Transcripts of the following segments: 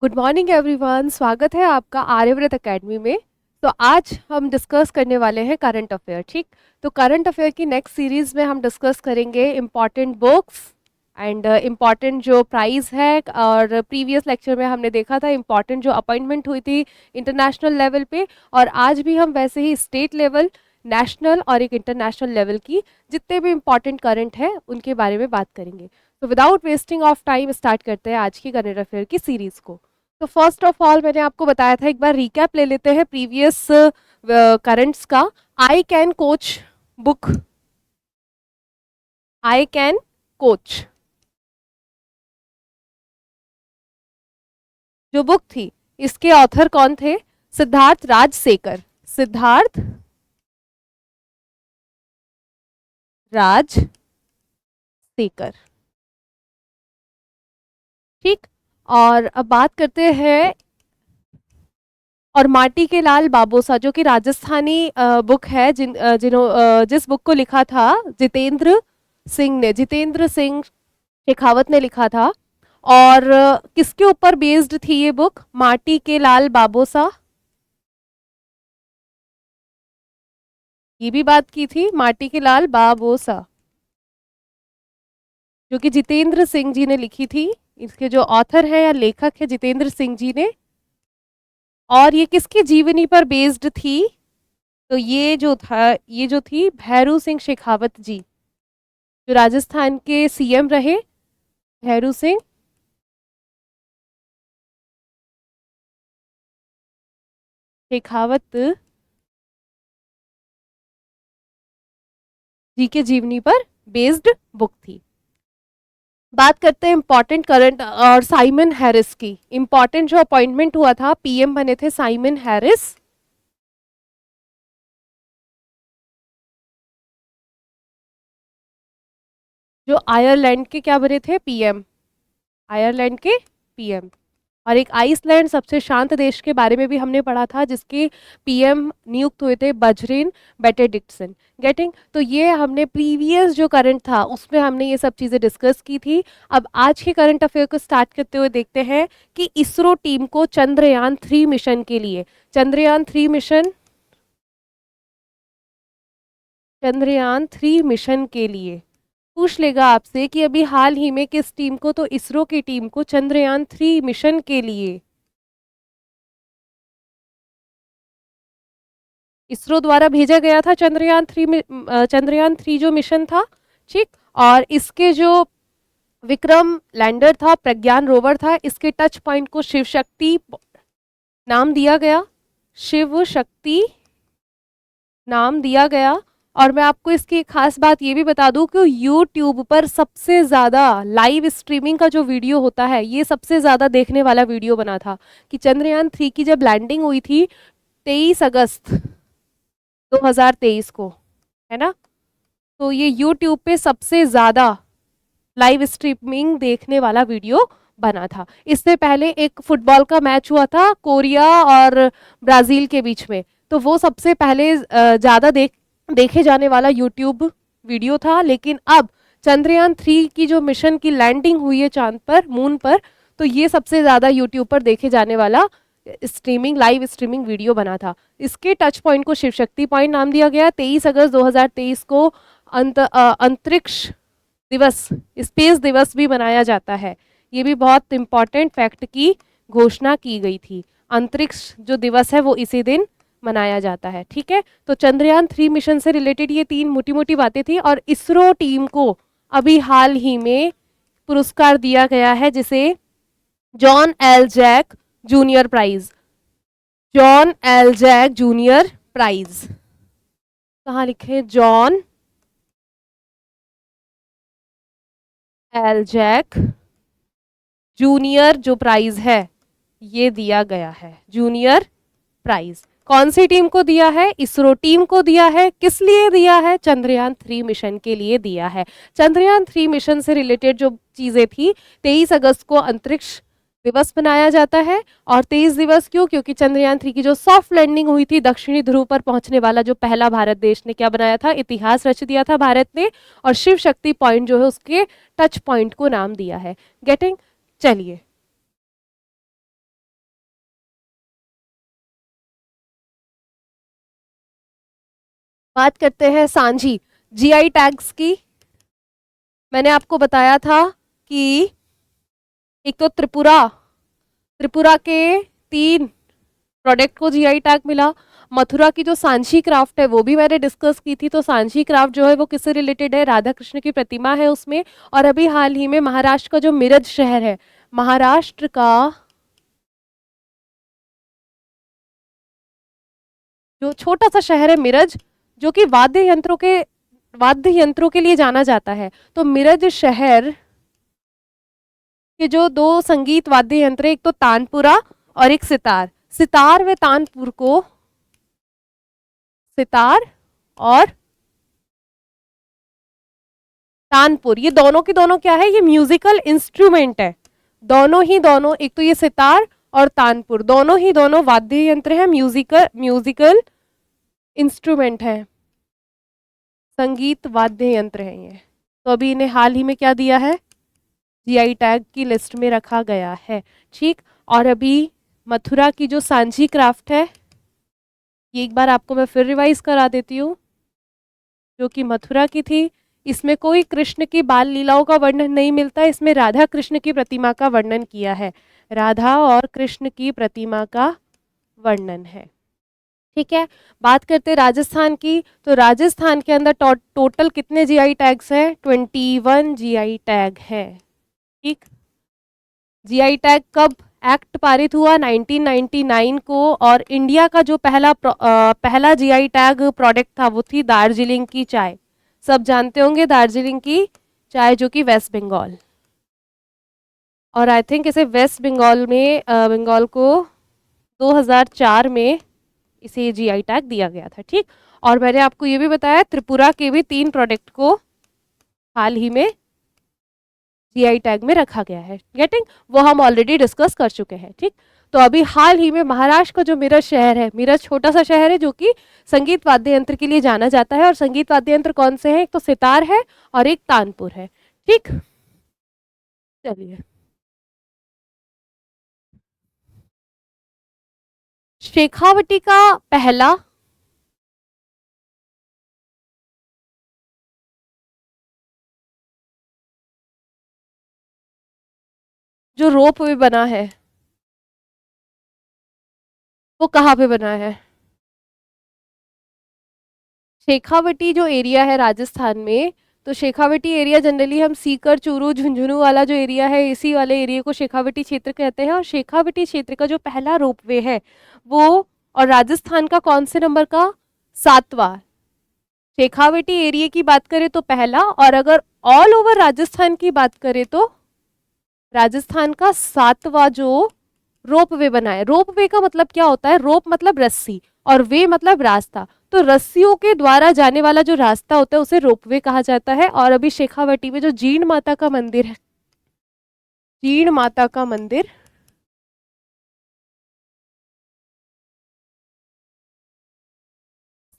Good morning everyone, स्वागत है आपका आर्यव्रत एकेडमी में। तो आज हम डिस्कस करने वाले हैं करंट अफेयर। ठीक, तो करंट अफेयर की नेक्स्ट सीरीज में हम डिस्कस करेंगे इम्पॉर्टेंट बुक्स एंड इम्पॉर्टेंट जो प्राइज है। और प्रीवियस लेक्चर में हमने देखा था इम्पॉर्टेंट जो अपॉइंटमेंट हुई थी इंटरनेशनल लेवल पे, और आज भी हम वैसे ही स्टेट लेवल, नेशनल और एक इंटरनेशनल लेवल की जितने भी इम्पॉर्टेंट करंट है उनके बारे में बात करेंगे। तो without wasting of time start करते हैं आज की करंट अफेयर की सीरीज को। तो फर्स्ट ऑफ ऑल मैंने आपको बताया था, एक बार रिकैप ले लेते हैं प्रीवियस करंट्स का। I can coach book, I can coach जो बुक थी, इसके ऑथर कौन थे? सिद्धार्थ राजशेखर। सिद्धार्थ राजशेखर। ठीक, और अब बात करते हैं और माटी के लाल बाबोसा, जो कि राजस्थानी बुक है, जिस बुक को लिखा था जितेंद्र सिंह ने, जितेंद्र सिंह शेखावत ने लिखा था। और किसके ऊपर बेस्ड थी ये बुक? माटी के लाल बाबोसा, ये भी बात की थी, माटी के लाल बाबोसा जो कि जितेंद्र सिंह जी ने लिखी थी। इसके जो ऑथर है या लेखक है जितेंद्र सिंह जी ने। और ये किसकी जीवनी पर बेस्ड थी? तो ये जो था, ये जो थी भैरू सिंह शेखावत जी, जो राजस्थान के सीएम रहे, भैरू सिंह शेखावत जी के जीवनी पर बेस्ड बुक थी। बात करते हैं इंपॉर्टेंट करंट और साइमन हैरिस की। इंपॉर्टेंट जो अपॉइंटमेंट हुआ था, पीएम बने थे साइमन हैरिस। जो आयरलैंड के क्या बने थे? पीएम। आयरलैंड के पीएम। और एक आइसलैंड, सबसे शांत देश के बारे में भी हमने पढ़ा था, जिसके पीएम नियुक्त हुए थे बजरीन बेनेडिक्टसन। गेटिंग? तो ये हमने प्रीवियस जो करंट था उसमें हमने ये सब चीज़ें डिस्कस की थी। अब आज के करंट अफेयर को स्टार्ट करते हुए देखते हैं कि इसरो टीम को चंद्रयान 3 मिशन के लिए, चंद्रयान 3 मिशन, चंद्रयान 3 मिशन के लिए पूछ लेगा आपसे कि अभी हाल ही में किस टीम को, तो इसरो की टीम को चंद्रयान 3 मिशन के लिए इसरो द्वारा भेजा गया था। चंद्रयान 3 जो मिशन था, ठीक। और इसके जो विक्रम लैंडर था, प्रज्ञान रोवर था, इसके टच पॉइंट को शिव शक्ति नाम दिया गया। शिव शक्ति नाम दिया गया। और मैं आपको इसकी एक खास बात ये भी बता दूं कि यूट्यूब पर सबसे ज़्यादा लाइव स्ट्रीमिंग का जो वीडियो होता है, ये सबसे ज़्यादा देखने वाला वीडियो बना था कि चंद्रयान 3 की जब लैंडिंग हुई थी 23 अगस्त 2023 को, है ना। तो ये यूट्यूब पे सबसे ज़्यादा लाइव स्ट्रीमिंग देखने वाला वीडियो बना था। इससे पहले एक फुटबॉल का मैच हुआ था कोरिया और ब्राज़ील के बीच में, तो वो सबसे पहले ज़्यादा देखे जाने वाला यूट्यूब वीडियो था। लेकिन अब चंद्रयान 3 की जो मिशन की लैंडिंग हुई है चांद पर, मून पर, तो ये सबसे ज़्यादा यूट्यूब पर देखे जाने वाला स्ट्रीमिंग, लाइव स्ट्रीमिंग वीडियो बना था। इसके टच पॉइंट को शिव शक्ति पॉइंट नाम दिया गया। 23 अगस्त 2023 को अंतरिक्ष दिवस, स्पेस दिवस भी मनाया जाता है। ये भी बहुत इंपॉर्टेंट फैक्ट की घोषणा की गई थी। अंतरिक्ष जो दिवस है वो इसी दिन मनाया जाता है, ठीक है। तो चंद्रयान 3 मिशन से रिलेटेड ये 3 मोटी मोटी बातें थी। और इसरो टीम को अभी हाल ही में पुरस्कार दिया गया है, जिसे John L Jack junior prize, John L Jack junior prize, कहाँ लिखे? जॉन एल जैक जूनियर जो प्राइज है ये दिया गया है। जूनियर प्राइज कौन सी टीम को दिया है? इसरो टीम को दिया है। किस लिए दिया है? चंद्रयान 3 मिशन के लिए दिया है। चंद्रयान 3 मिशन से रिलेटेड जो चीजें थी, 23 अगस्त को अंतरिक्ष दिवस मनाया जाता है। और 23 दिवस क्यों? क्योंकि चंद्रयान 3 की जो सॉफ्ट लैंडिंग हुई थी, दक्षिणी ध्रुव पर पहुंचने वाला जो पहला भारत देश ने क्या बनाया था? इतिहास रच दिया था भारत ने। और शिव शक्ति पॉइंट जो है उसके टच पॉइंट को नाम दिया है। गेटिंग? चलिए बात करते हैं सांझी जीआई टैग्स की। मैंने आपको बताया था कि एक तो त्रिपुरा, त्रिपुरा के 3 प्रोडक्ट को जीआई टैग मिला। मथुरा की जो सांची क्राफ्ट है वो भी मैंने डिस्कस की थी। तो सांची क्राफ्ट जो है वो किससे रिलेटेड है, राधा कृष्ण की प्रतिमा है उसमें। और अभी हाल ही में महाराष्ट्र का जो मिरज शहर है, महाराष्ट्र का जो छोटा सा शहर है मिरज, जो कि वाद्य यंत्रों के लिए जाना जाता है। तो मिरज शहर के जो 2 संगीत वाद्य यंत्र, एक तो तानपुरा और एक सितार, सितार व तानपुर को, सितार और तानपुर, ये दोनों की दोनों क्या है, ये म्यूजिकल इंस्ट्रूमेंट है। दोनों ही दोनों, एक तो ये सितार और तानपुर, दोनों ही दोनों वाद्य यंत्र है, म्यूजिकल इंस्ट्रूमेंट है, संगीत वाद्य यंत्र है ये। तो अभी इन्हें हाल ही में क्या दिया है, जीआई टैग की लिस्ट में रखा गया है। ठीक, और अभी मथुरा की जो सांची क्राफ्ट है, ये एक बार आपको मैं फिर रिवाइज करा देती हूँ, जो कि मथुरा की थी। इसमें कोई कृष्ण की बाल लीलाओं का वर्णन नहीं मिलता, इसमें राधा कृष्ण की प्रतिमा का वर्णन किया है, राधा और कृष्ण की प्रतिमा का वर्णन है। ठीक है, बात करते राजस्थान की। तो राजस्थान के अंदर टोटल कितने जीआई टैग्स हैं, 21 जीआई टैग है। ठीक, जीआई टैग कब एक्ट पारित हुआ, 1999 को। और इंडिया का जो पहला जीआई टैग प्रोडक्ट था वो थी दार्जिलिंग की चाय। सब जानते होंगे दार्जिलिंग की चाय, जो कि वेस्ट बंगाल, और आई थिंक इसे वेस्ट बंगाल में बंगाल को 2004 में इसे जीआई टैग दिया गया था। ठीक, और मैंने आपको ये भी बताया त्रिपुरा के भी 3 प्रोडक्ट को हाल ही में जीआई टैग में रखा गया है। गेटिंग, वो हम ऑलरेडी डिस्कस कर चुके हैं। ठीक, तो अभी हाल ही में महाराष्ट्र का जो मिरज शहर है, मिरज छोटा सा शहर है जो कि संगीत वाद्य यंत्र के लिए जाना जाता है। और संगीत वाद्य यंत्र कौन से हैं, एक तो सितार है और एक तानपुर है। ठीक, चलिए, शेखावटी का पहला जो रोप वे बना है वो कहाँ पे बना है, शेखावटी जो एरिया है राजस्थान में। तो शेखावटी एरिया जनरली हम सीकर, चूरू, झुंझुनू वाला जो एरिया है, इसी वाले एरिया को शेखावटी क्षेत्र कहते हैं। और शेखावटी क्षेत्र का जो पहला रोपवे है वो, और राजस्थान का कौन से नंबर का, 7वां। शेखावटी एरिया की बात करें तो पहला, और अगर ऑल ओवर राजस्थान की बात करें तो राजस्थान का 7वां जो रोप वे बना है। रोप वे का मतलब क्या होता है, रोप मतलब रस्सी और वे मतलब रास्ता। तो रस्सियों के द्वारा जाने वाला जो रास्ता होता है उसे रोपवे कहा जाता है। और अभी शेखावटी में जो जीण माता का मंदिर है, जीण माता का मंदिर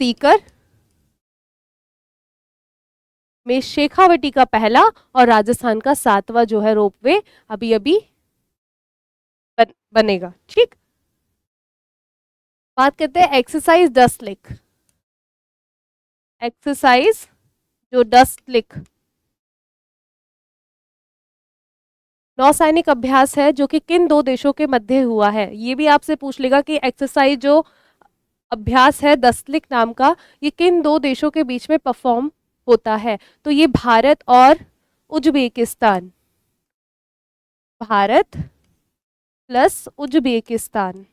सीकर में शेखावटी का पहला और राजस्थान का 7वां जो है रोपवे अभी अभी बनेगा। ठीक, बात करते हैं एक्सरसाइज 10 लिख। एक्सरसाइज जो 10 लिख नौसैनिक अभ्यास है, जो कि किन 2 देशों के मध्य हुआ है। ये भी आपसे पूछ लेगा कि एक्सरसाइज जो अभ्यास है दस्तलिक नाम का, ये किन 2 देशों के बीच में परफॉर्म होता है। तो ये भारत और Uzbekistan, Bharat plus Uzbekistan.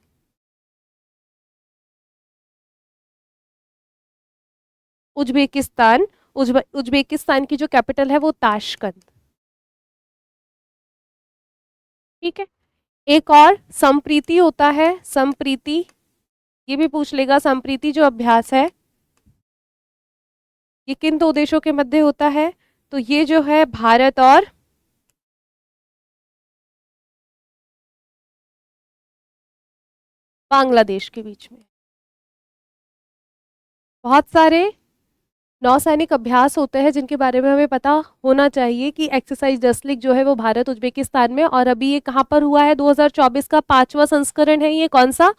Uzbekistan, Uzbekistan की जो कैपिटल है वो ताशकंद। ठीक है, एक और संप्रीति होता है, संप्रीति, ये भी पूछ लेगा। संप्रीति जो अभ्यास है ये किन 2 देशों के मध्य होता है, तो ये जो है भारत और बांग्लादेश के बीच में। बहुत सारे नौसैनिक अभ्यास होते हैं जिनके बारे में हमें पता होना चाहिए कि एक्सरसाइज डसलिक जो है वो भारत उज्बेकिस्तान में, और अभी ये कहाँ पर हुआ है, 2024 का 5वां संस्करण है ये। कौन सा,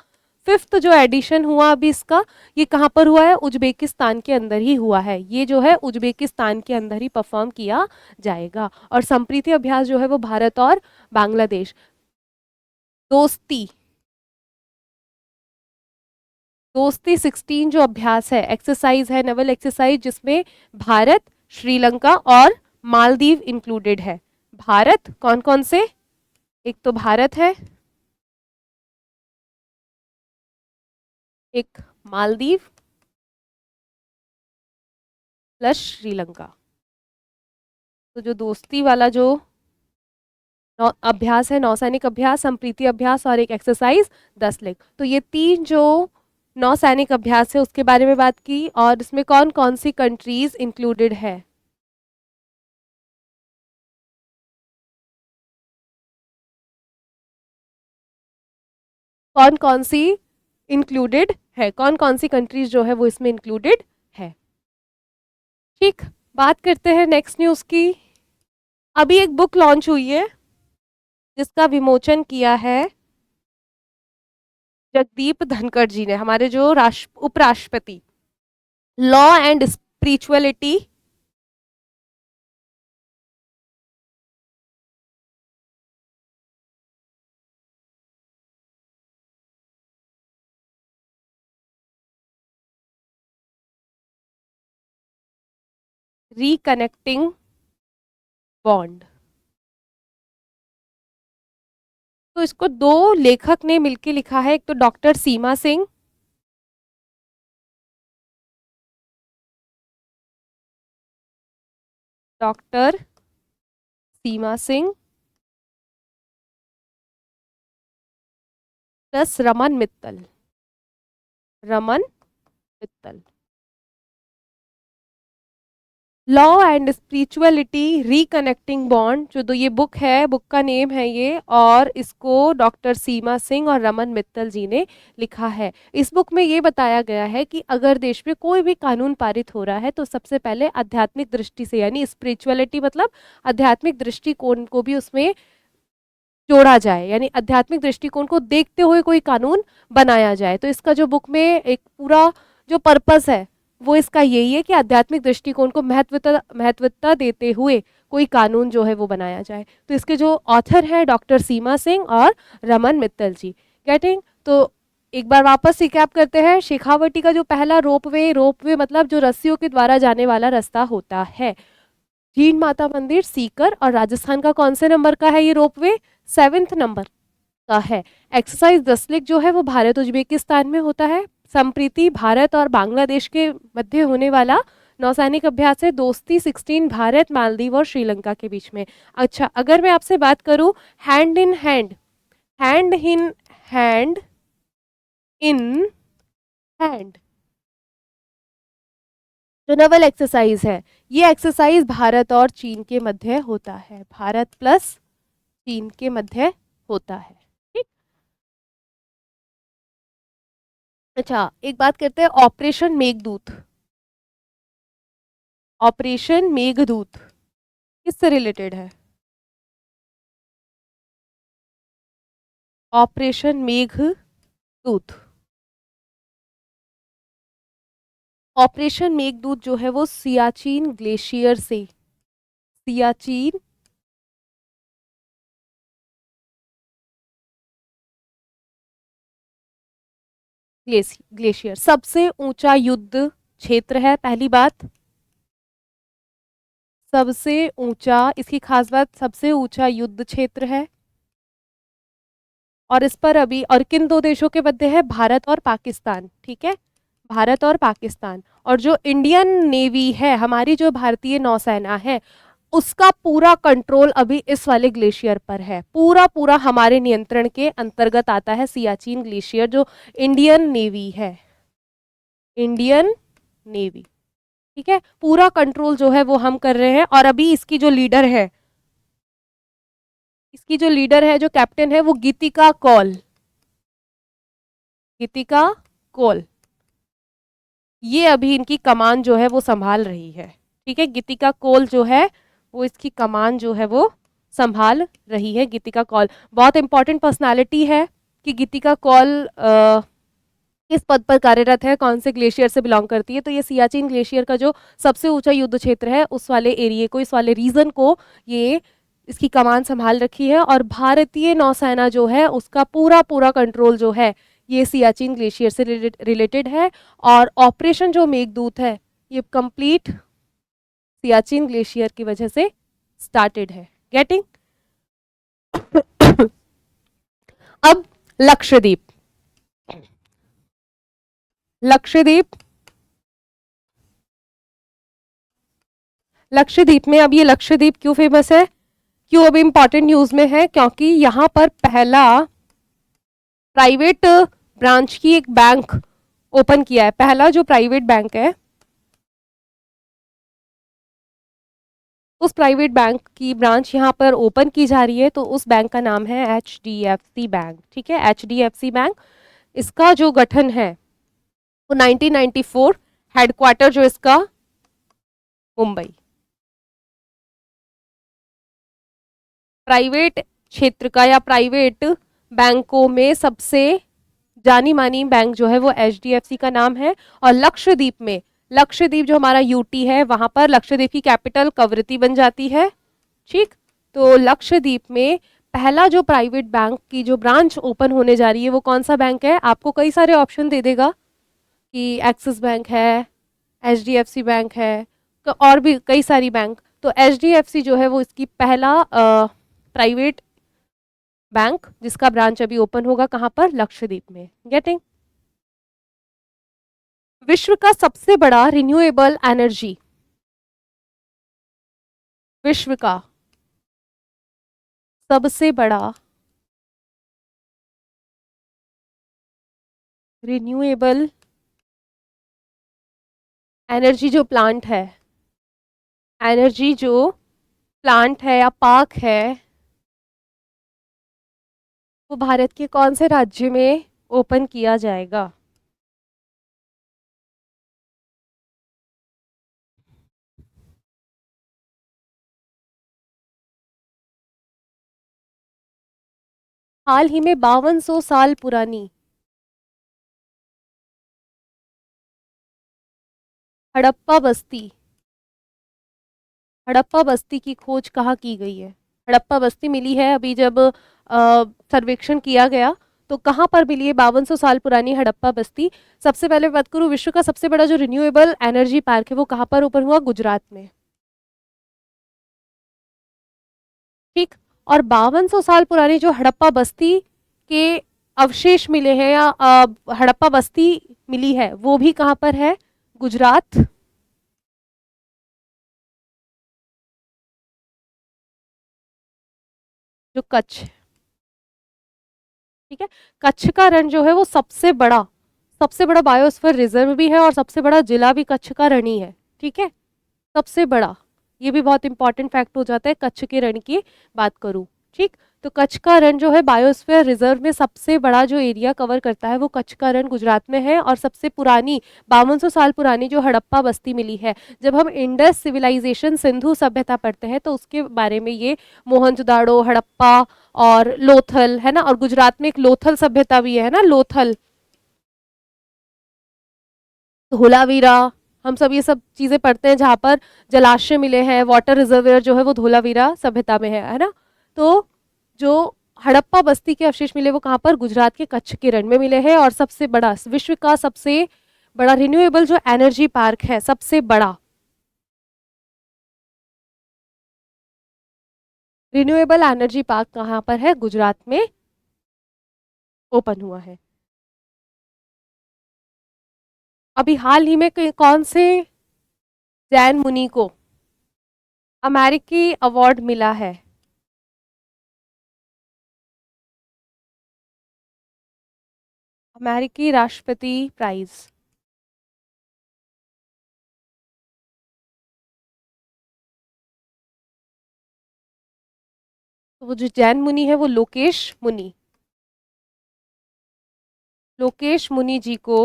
5th जो एडिशन हुआ अभी इसका, ये कहाँ पर हुआ है? उज्बेकिस्तान के अंदर ही हुआ है। ये जो है उज्बेकिस्तान के अंदर ही परफॉर्म किया जाएगा। और संप्रीति अभ्यास जो है वो भारत और बांग्लादेश। दोस्ती, दोस्ती 16 जो अभ्यास है, एक्सरसाइज है, नेवल एक्सरसाइज, जिसमें भारत, श्रीलंका और मालदीव इंक्लूडेड है। भारत कौन कौन से? एक तो भारत है, एक मालदीव प्लस श्रीलंका। तो जो दोस्ती वाला जो अभ्यास है, नौसैनिक अभ्यास, संप्रीति अभ्यास और एक एक्सरसाइज 10 लेग, तो ये 3 जो नौसैनिक अभ्यास है उसके बारे में बात की। और इसमें कौन कौन सी कंट्रीज इंक्लूडेड है? कौन कौन सी इंक्लूडेड है? कौन कौन सी कंट्रीज जो है वो इसमें इंक्लूडेड है? ठीक, बात करते हैं नेक्स्ट न्यूज की। अभी एक बुक लॉन्च हुई है जिसका विमोचन किया है जगदीप धनखड़ जी ने, हमारे जो उपराष्ट्रपति। Law and spirituality, reconnecting bond. तो इसको 2 लेखक ने मिलकर लिखा है, एक तो doctor Seema Singh, doctor Seema Singh plus Raman Mittal, Raman Mittal. Law and spirituality, reconnecting bond, जो ये बुक है, बुक का नेम है ये, और इसको डॉक्टर सीमा सिंह और रमन मित्तल जी ने लिखा है। इस बुक में ये बताया गया है कि अगर देश में कोई भी कानून पारित हो रहा है तो सबसे पहले आध्यात्मिक दृष्टि से, यानी स्पिरिचुअलिटी मतलब आध्यात्मिक दृष्टिकोण को भी उसमें जोड़ा जाए, यानी आध्यात्मिक दृष्टिकोण को देखते हुए कोई कानून बनाया जाए। तो इसका जो बुक में एक पूरा जो पर्पस है वो इसका यही है कि आध्यात्मिक दृष्टिकोण को महत्वता देते हुए कोई कानून जो है वो बनाया जाए। तो इसके जो ऑथर है डॉक्टर सीमा सिंह और रमन मित्तल जी। गेटिंग? तो एक बार वापस रिकैप करते हैं। शेखावटी का जो पहला रोपवे मतलब जो रस्सियों के द्वारा जाने वाला रास्ता होता है। जीन माता मंदिर, सीकर और राजस्थान का कौन से नंबर का है ये रोपवे? 7th नंबर का है। एक्सरसाइज 10 लेग जो है वो भारत उज्बेकिस्तान में होता है। संप्रीति भारत और बांग्लादेश के मध्य होने वाला नौसैनिक अभ्यास है। दोस्ती 16 भारत, मालदीव और श्रीलंका के बीच में। अच्छा, अगर मैं आपसे बात करूं hand in hand, hand in hand, in hand जो नवल एक्सरसाइज है, ये एक्सरसाइज भारत और चीन के मध्य होता है। भारत प्लस चीन के मध्य होता है। ठीक। अच्छा, एक बात करते हैं ऑपरेशन मेघदूत। ऑपरेशन मेघदूत किससे रिलेटेड है? ऑपरेशन मेघदूत, ऑपरेशन मेघदूत जो है वो सियाचिन ग्लेशियर से, सियाचिन ग्लेशियर सबसे ऊंचा युद्ध क्षेत्र है। पहली बात, सबसे ऊंचा, इसकी खास बात सबसे ऊंचा युद्ध क्षेत्र है। और इस पर अभी, और किन 2 देशों के मध्य है? भारत और पाकिस्तान। ठीक है, भारत और पाकिस्तान। और जो इंडियन नेवी है, हमारी जो भारतीय नौसेना है, उसका पूरा कंट्रोल अभी इस वाले ग्लेशियर पर है। पूरा पूरा हमारे नियंत्रण के अंतर्गत आता है सियाचिन ग्लेशियर, जो इंडियन नेवी है, इंडियन नेवी। ठीक है, पूरा कंट्रोल जो है वो हम कर रहे हैं। और अभी इसकी जो लीडर है, इसकी जो लीडर है, जो कैप्टन है, वो गीतिका कौल, गीतिका कौल, ये अभी इनकी कमान जो है वो संभाल रही है। ठीक है, गीतिका कौल जो है वो इसकी कमान जो है वो संभाल रही है। गीतिका कौल बहुत इंपॉर्टेंट पर्सनालिटी है कि गीतिका कौल किस पद पर कार्यरत है, कौन से ग्लेशियर से बिलोंग करती है, तो ये सियाचिन ग्लेशियर का जो सबसे ऊंचा युद्ध क्षेत्र है उस वाले एरिया को, इस वाले रीजन को ये इसकी कमान संभाल रखी है। और भारतीय नौसेना जो है उसका पूरा पूरा कंट्रोल जो है ये सियाचिन ग्लेशियर से रिलेटेड है। और ऑपरेशन जो मेघदूत है ये कंप्लीट सियाचिन ग्लेशियर की वजह से स्टार्टेड है। गेटिंग? अब लक्षद्वीप। लक्षद्वीप, लक्षद्वीप में अब ये लक्षद्वीप क्यों फेमस है, क्यों अभी इंपॉर्टेंट न्यूज में है, क्योंकि यहां पर पहला प्राइवेट ब्रांच की एक बैंक ओपन किया है। पहला जो प्राइवेट बैंक है उस प्राइवेट बैंक की ब्रांच यहाँ पर ओपन की जा रही है, तो उस बैंक का नाम है HDFC बैंक। ठीक है, HDFC बैंक। इसका जो गठन है वो 1994, हेडक्वार्टर जो इसका मुंबई। प्राइवेट क्षेत्र का या प्राइवेट बैंकों में सबसे जानी मानी बैंक जो है वो HDFC का नाम है। और लक्षद्वीप में, लक्षद्वीप जो हमारा यूटी है वहां पर लक्षद्वीप की कैपिटल कवरत्ती बन जाती है। ठीक, तो लक्षद्वीप में पहला जो प्राइवेट बैंक की जो ब्रांच ओपन होने जा रही है वो कौन सा बैंक है, आपको कई सारे ऑप्शन दे देगा कि एक्सिस बैंक है, HDFC बैंक है, और भी कई सारी बैंक। तो HDFC जो है वो इसकी पहला प्राइवेट बैंक जिसका ब्रांच अभी ओपन होगा कहां पर, लक्षद्वीप में। गेटिंग? विश्व का सबसे बड़ा रिन्यूएबल एनर्जी, विश्व का सबसे बड़ा रिन्यूएबल एनर्जी जो प्लांट है, एनर्जी जो प्लांट है या पार्क है वो भारत के कौन से राज्य में ओपन किया जाएगा? हाल ही में 5200 साल पुरानी हड़प्पा बस्ती, हड़प्पा बस्ती की खोज कहाँ की गई है? हड़प्पा बस्ती मिली है अभी जब सर्वेक्षण किया गया तो कहाँ पर मिली है 5200 साल पुरानी हड़प्पा बस्ती? सबसे पहले बात करूँ, विश्व का सबसे बड़ा जो रिन्यूएबल एनर्जी पार्क है वो कहाँ पर ओपन हुआ? गुजरात में। ठीक, और 5200 साल पुरानी जो हड़प्पा बस्ती के अवशेष मिले हैं या हड़प्पा बस्ती मिली है वो भी कहाँ पर है? गुजरात। जो कच्छ, ठीक है, कच्छ का रण जो है वो सबसे बड़ा बायोस्फीयर रिजर्व भी है और सबसे बड़ा जिला भी कच्छ का रण ही है। ठीक है, सबसे बड़ा, ये भी बहुत इंपॉर्टेंट फैक्ट हो जाता है कच्छ के रण की बात करूं। ठीक, तो कच्छ का रण जो है बायोस्फीयर रिजर्व में सबसे बड़ा जो एरिया कवर करता है वो कच्छ का रण गुजरात में है। और सबसे पुरानी 5200 साल पुरानी जो हड़प्पा बस्ती मिली है, जब हम इंडस सिविलाइजेशन सिंधु सभ्यता पढ़ते हैं तो उसके बारे में ये मोहनजोदाड़ो, हड़प्पा और लोथल है ना, और गुजरात में एक लोथल सभ्यता भी है ना, लोथल, धोलावीरा, हम सब ये सब चीजें पढ़ते हैं जहाँ पर जलाशय मिले हैं, वाटर रिजर्वियर जो है वो धोलावीरा सभ्यता में है ना। तो जो हड़प्पा बस्ती के अवशेष मिले वो कहाँ पर? गुजरात के कच्छ के रण में मिले हैं। और सबसे बड़ा, विश्व का सबसे बड़ा रिन्यूएबल जो एनर्जी पार्क है, सबसे बड़ा रिन्यूएबल एनर्जी पार्क कहाँ पर है? गुजरात में ओपन हुआ है। अभी हाल ही में कौन से जैन मुनि को अमेरिकी अवार्ड मिला है? अमेरिकी राष्ट्रपति प्राइज। तो वो जो जैन मुनि है वो लोकेश मुनि, लोकेश मुनि जी को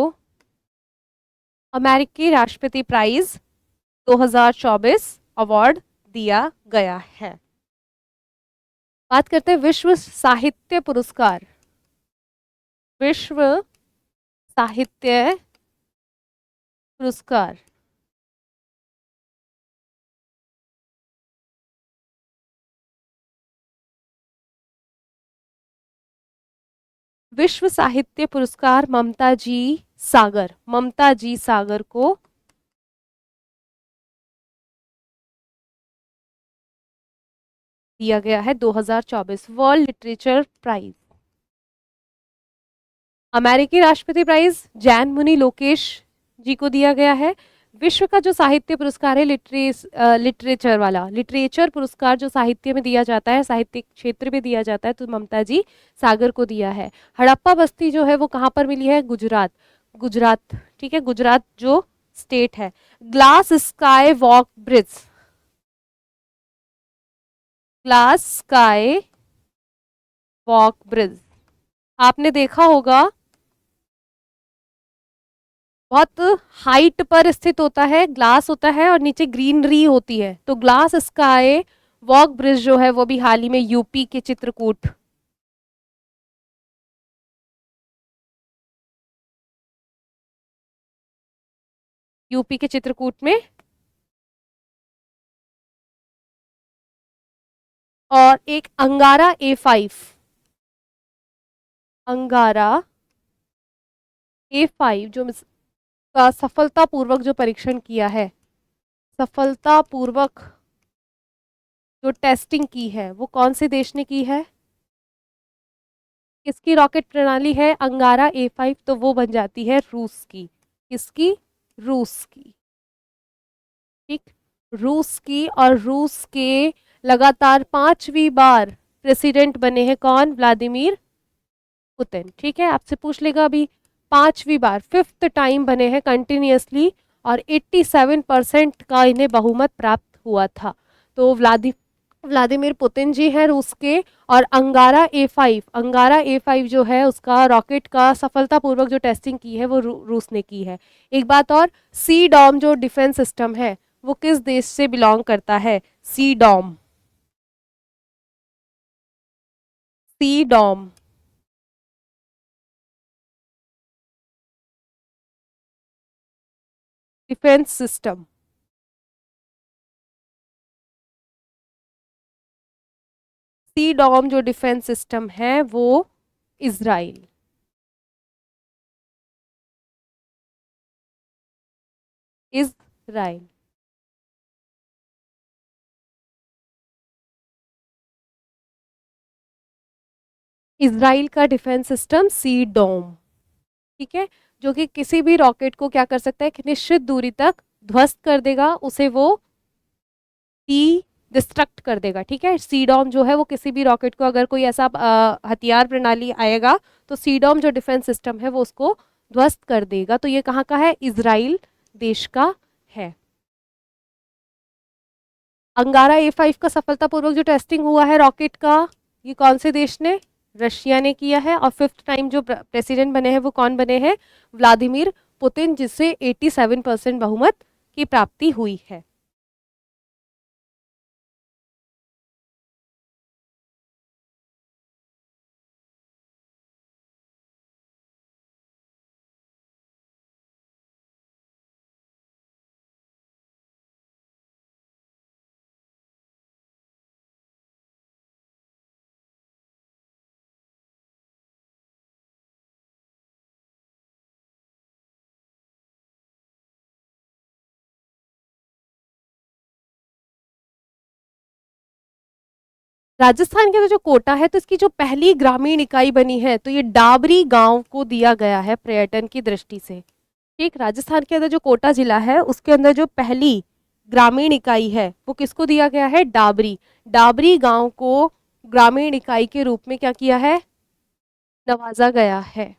अमेरिकी राष्ट्रपति प्राइज 2024 अवार्ड दिया गया है। बात करते हैं विश्व साहित्य पुरस्कार। विश्व साहित्य पुरस्कार। विश्व साहित्य पुरस्कार ममता जी सागर, ममता जी सागर को दिया गया है 2024 वर्ल्ड लिटरेचर प्राइज। अमेरिकी राष्ट्रपति प्राइज जैन मुनि लोकेश जी को दिया गया है। विश्व का जो साहित्य पुरस्कार है लिटरेचर वाला, लिटरेचर पुरस्कार जो साहित्य में दिया जाता है, साहित्य क्षेत्र में दिया जाता है, तो ममता जी सागर को दिया है। हड़प्पा बस्ती जो है वो कहाँ पर मिली है? गुजरात, गुजरात, ठीक है, गुजरात जो स्टेट है। Glass sky walk bridge, glass sky walk bridge आपने देखा होगा, बहुत हाइट पर स्थित होता है, ग्लास होता है और नीचे ग्रीनरी होती है। तो ग्लास स्काई वॉक ब्रिज जो है वो भी हाल ही में यूपी के चित्रकूट, यूपी के चित्रकूट में। और एक अंगारा A5, अंगारा A5 जो का सफलतापूर्वक जो परीक्षण किया है, सफलतापूर्वक जो टेस्टिंग की है वो कौन से देश ने की है? किसकी रॉकेट प्रणाली है अंगारा A5? तो वो बन जाती है रूस की। किसकी? रूस की, ठीक, रूस की। और रूस के लगातार 5वीं बार प्रेसिडेंट बने हैं कौन? व्लादिमीर पुतिन, ठीक है। आपसे पूछ लेगा अभी, 5वीं बार, 5th टाइम बने हैं कंटिन्यूअसली, और 87% का इन्हें बहुमत प्राप्त हुआ था। तो व्लादिमीर पुतिन जी हैं रूस के। और अंगारा A5 जो है उसका रॉकेट का सफलतापूर्वक जो टेस्टिंग की है वो रूस ने की है। एक बात और, सी डॉम जो डिफेंस सिस्टम है वो किस देश से बिलोंग करता है? सी डॉम, सी डॉम डिफेंस सिस्टम, सी डॉम जो डिफेंस सिस्टम है वो इजराइल, इजराइल। इजराइल का डिफेंस सिस्टम सी डोम, ठीक है, जो कि किसी भी रॉकेट को क्या कर सकता है? एक निश्चित दूरी तक ध्वस्त कर देगा, उसे वो डी डिस्ट्रक्ट कर देगा, ठीक है। सीडॉम जो है वो किसी भी रॉकेट को, अगर कोई ऐसा हथियार प्रणाली आएगा तो सीडॉम जो डिफेंस सिस्टम है वो उसको ध्वस्त कर देगा। तो ये कहाँ का है? इजराइल देश का है। अंगारा A5 का सफलतापूर्वक जो टेस्टिंग हुआ है रॉकेट का, ये कौन से देश ने? रशिया ने किया है। और 5th टाइम जो प्रेसिडेंट बने हैं वो कौन बने हैं? व्लादिमीर पुतिन, जिससे 87% बहुमत की प्राप्ति हुई है। राजस्थान के अंदर जो कोटा है, तो इसकी जो पहली ग्रामीण इकाई बनी है तो ये डाबरी गांव को दिया गया है पर्यटन की दृष्टि से, ठीक। राजस्थान के अंदर जो कोटा जिला है उसके अंदर जो पहली ग्रामीण इकाई है वो किसको दिया गया है? डाबरी, डाबरी गांव को ग्रामीण इकाई के रूप में क्या किया है? नवाजा गया है।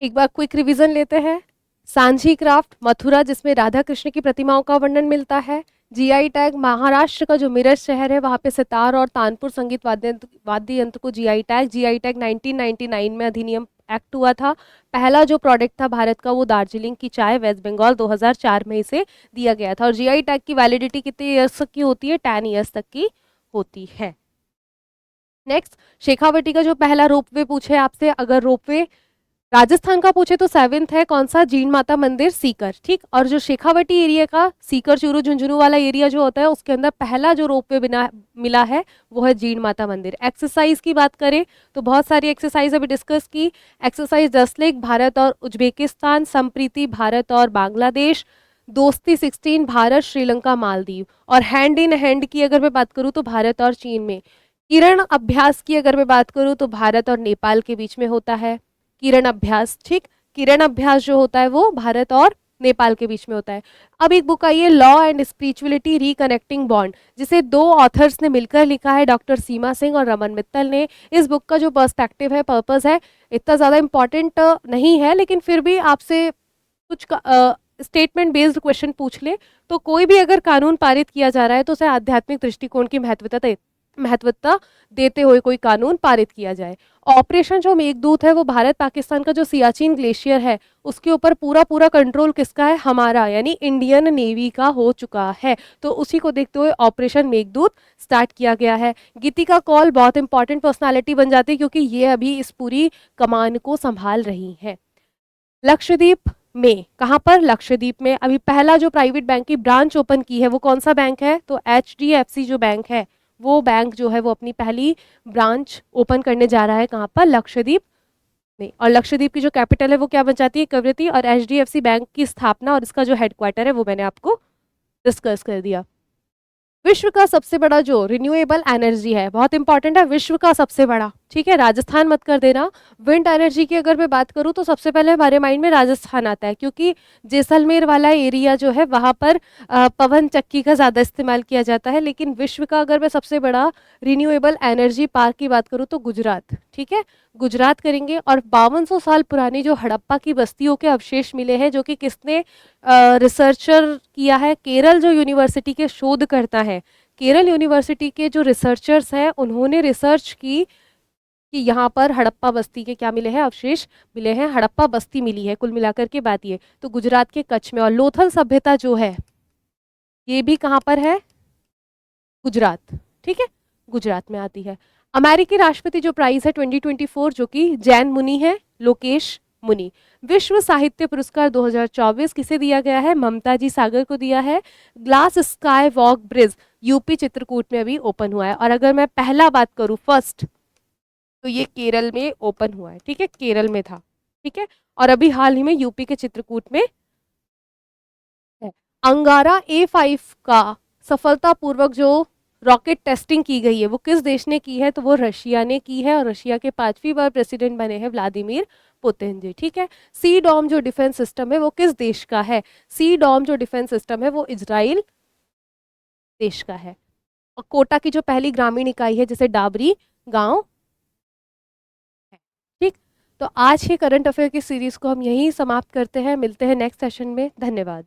एक बार क्विक रिवीजन लेते हैं। सांझी क्राफ्ट मथुरा, जिसमें राधा कृष्ण की प्रतिमाओं का वर्णन मिलता है। जीआई टैग महाराष्ट्र का जो मिरज शहर है वहां पे सितार और तानपुर संगीत वाद्य यंत्र को जीआई टैग 1999 में अधिनियम एक्ट हुआ था। पहला जो प्रोडक्ट था भारत का वो दार्जिलिंग की चाय, वेस्ट बंगाल, 2004 में इसे दिया गया था। और जीआई टैग की वैलिडिटी कितने ईयर्स तक की होती है? 10 ईयर्स तक की होती है। नेक्स्ट, शेखावटी का जो पहला रोपवे पूछे आपसे, अगर रोपवे राजस्थान का पूछे तो 7th है कौन सा? जीण माता मंदिर, सीकर। ठीक, और जो शेखावटी एरिया का सीकर चूरू झुंझुनू वाला एरिया जो होता है उसके अंदर पहला जो रोपवे बिना मिला है वो है जीण माता मंदिर। एक्सरसाइज की बात करें तो बहुत सारी एक्सरसाइज अभी डिस्कस की। एक्सरसाइज 10 लेक भारत और उज्बेकिस्तान, संप्रीति भारत और बांग्लादेश, दोस्ती 16 भारत श्रीलंका मालदीव, और हैंड इन हैंड की अगर मैं बात करूं तो भारत और चीन में। किरण अभ्यास की अगर मैं बात करूं तो भारत और नेपाल के बीच में होता है किरण अभ्यास। ठीक, किरण अभ्यास जो होता है वो भारत और नेपाल के बीच में होता है। अब एक बुक आई है law and spirituality reconnecting bond, जिसे दो ऑथर्स ने मिलकर लिखा है, डॉक्टर सीमा सिंह और रमन मित्तल ने। इस बुक का जो पर्सपेक्टिव है, पर्पस है, इतना ज़्यादा इंपॉर्टेंट नहीं है, लेकिन फिर भी आपसे कुछ स्टेटमेंट बेस्ड क्वेश्चन पूछ ले तो कोई भी अगर कानून पारित किया जा रहा है तो उसे आध्यात्मिक दृष्टिकोण की महत्वता देते हुए कोई कानून पारित किया जाए। ऑपरेशन जो मेघदूत है वो भारत पाकिस्तान का जो सियाचिन ग्लेशियर है उसके ऊपर पूरा पूरा कंट्रोल किसका है? हमारा, यानी इंडियन नेवी का हो चुका है। तो उसी को देखते हुए ऑपरेशन मेघदूत स्टार्ट किया गया है। गीतिका कौल बहुत इंपॉर्टेंट पर्सनालिटी बन जाती है क्योंकि ये अभी इस पूरी कमान को संभाल रही है। लक्षद्वीप में, कहां पर? लक्षद्वीप में अभी पहला जो प्राइवेट बैंक की ब्रांच ओपन की है वो कौन सा बैंक है? तो HDFC जो बैंक है वो बैंक जो है वो अपनी पहली ब्रांच ओपन करने जा रहा है। कहां पर? लक्षद्वीप में। और लक्षद्वीप की जो कैपिटल है वो क्या बन जाती है? कवरत्ती। और HDFC बैंक की स्थापना और इसका जो हेडक्वार्टर है वो मैंने आपको डिस्कस कर दिया। विश्व का सबसे बड़ा जो रिन्यूएबल एनर्जी है, बहुत इंपॉर्टेंट है, विश्व का सबसे बड़ा, ठीक है, राजस्थान मत कर देना। विंड एनर्जी की अगर मैं बात करूं तो सबसे पहले हमारे माइंड में राजस्थान आता है क्योंकि जैसलमेर वाला एरिया जो है वहां पर पवन चक्की का ज़्यादा इस्तेमाल किया जाता है। लेकिन विश्व का अगर मैं सबसे बड़ा रिन्यूएबल एनर्जी पार्क की बात करूँ तो गुजरात, ठीक है, गुजरात करेंगे। और 5200 साल पुरानी जो हड़प्पा की बस्तियों के अवशेष मिले हैं, जो कि किसने रिसर्चर किया है? केरल जो यूनिवर्सिटी के शोधकर्ता है, केरल यूनिवर्सिटी के जो रिसर्चर्स हैं उन्होंने रिसर्च की कि यहाँ पर हड़प्पा बस्ती के क्या मिले हैं? अवशेष मिले हैं, हड़प्पा बस्ती मिली है। कुल मिलाकर के बात ये तो गुजरात के कच्छ में। और लोथल सभ्यता जो है ये भी कहाँ पर है? गुजरात, ठीक है, गुजरात में आती है। अमेरिकी राष्ट्रपति जो प्राइज है 2024 जो कि जैन मुनि है, लोकेश मुनि। विश्व साहित्य पुरस्कार 2024 किसे दिया गया है? ममता जी सागर को दिया है। Glass sky walk bridge UP Chitrakoot में अभी ओपन हुआ है। और अगर मैं पहला बात करूं फर्स्ट तो ये केरल में ओपन हुआ है, ठीक है, केरल में था, ठीक है, और अभी हाल ही में यूपी के चित्रकूट में है। अंगारा A5 का सफलतापूर्वक जो रॉकेट टेस्टिंग की गई है वो किस देश ने की है? तो वो रशिया ने की है। और रशिया के 5वीं बार प्रेसिडेंट बने हैं व्लादिमीर पुतिन जी, ठीक है। सी डॉम जो डिफेंस सिस्टम है वो किस देश का है? सी डॉम जो डिफेंस सिस्टम है वो इजराइल देश का है। और कोटा की जो पहली ग्रामीण इकाई है जिसे डाबरी गांव है, ठीक। तो आज के करंट अफेयर की सीरीज को हम यहीं समाप्त करते हैं। मिलते हैं नेक्स्ट सेशन में। धन्यवाद।